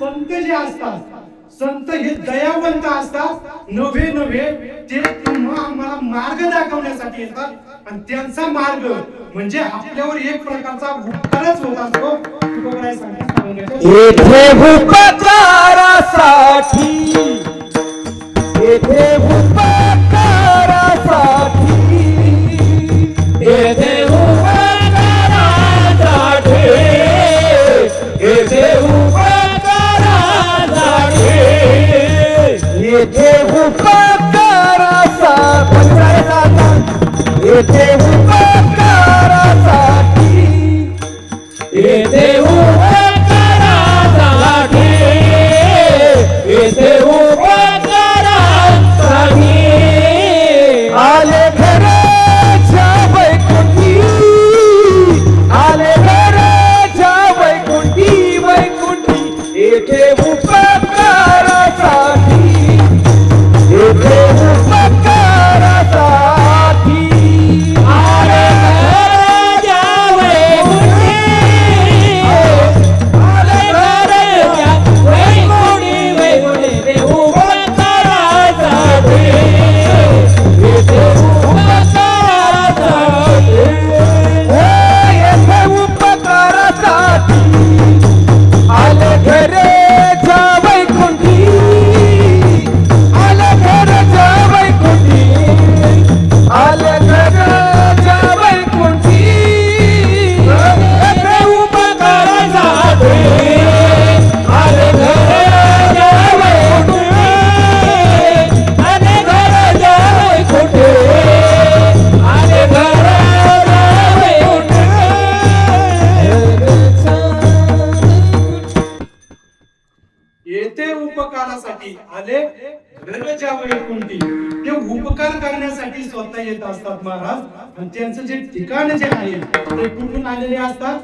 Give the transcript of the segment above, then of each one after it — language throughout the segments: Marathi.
संत जे असतात, संत हे दयावंत असतात, नव्हे नव्हे ते तुम्हाला मार्ग दाखवण्यासाठी येतात आणि त्यांचा मार्ग म्हणजे आपल्यावर एक प्रकारचा उपकारच होत असतो. तुकोबराय सांगितलं येथे उपकारासाठी, येथे उपकारासाठी, येथे उपकारासाठी, येथे उपकारासाठी, येथे उपकारासाठी, येथे उपकारासाठी, येथे उपकारासाठी, येथे उपकारासाठी आले घराच्या वैकुंठी, आले घराच्या वैकुंठी, वैकुंठी येथे उपकारासाठी, येथे उपकारासाठी आले घराच्या वैकुंठी, आले घराच्या वैकुंठी, वैकुंठी येथे उपकारासाठी, येथे उपकारासाठी, येथे उपकारासाठी आले घराच्या वैकुंठी, आले घराच्या वैकुंठी, आले घराच्या वैकुंठी, येथे उपकारासाठी आले घराच्या वैकुंठी, आले घराच्या वैकुंठी, आले घराच्या वैकुंठी. येथे उपकारासाठी आले घरच्या वैकुंठी. ते उपकार करण्यासाठी स्वतः येत असतात महाराज. आणि त्यांचं जे ठिकाण जे आहे ते कुठून आलेले असतात,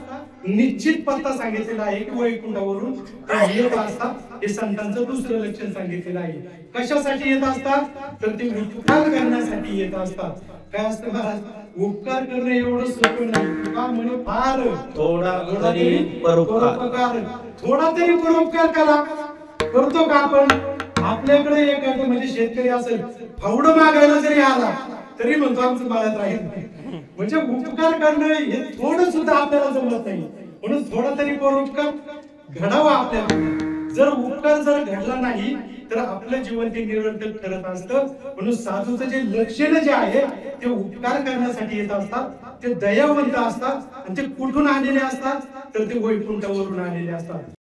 निश्चित पत्ता सांगितलेला आहे की वैकुंठावरून ते येत असतात. हे संतांचं दुसरं लक्षण सांगितलेलं आहे. कशासाठी येत असतात तर ते उपकार करण्यासाठी येत असतात. काय असतं महाराज, उपकार करणं एवढं सोपं नाही. तुका म्हणे फार थोडा तरी परोपकार, थोडा तरी परोपकार करा. करतो का आपण? आपल्याकडे एखादं म्हणजे शेतकरी असेल, फावडं मागायला जरी आला तरी म्हणतो आमचं बाळात राहील. म्हणजे उपकार करणं हे थोडं सुद्धा आपल्याला जमत नाही. म्हणून थोडा तरी परोपकार घडावा आपल्याला. जर उपकार जर घडला नाही तर आपलं जीवन ते निरर्थक ठरत असतं. म्हणून साधूचं जे लक्षण जे आहे ते उपकार करण्यासाठी येत असतात. ते दयावंत असतात आणि ते कुठून आलेले असतात तर ते वैकुंठावरून आलेले असतात.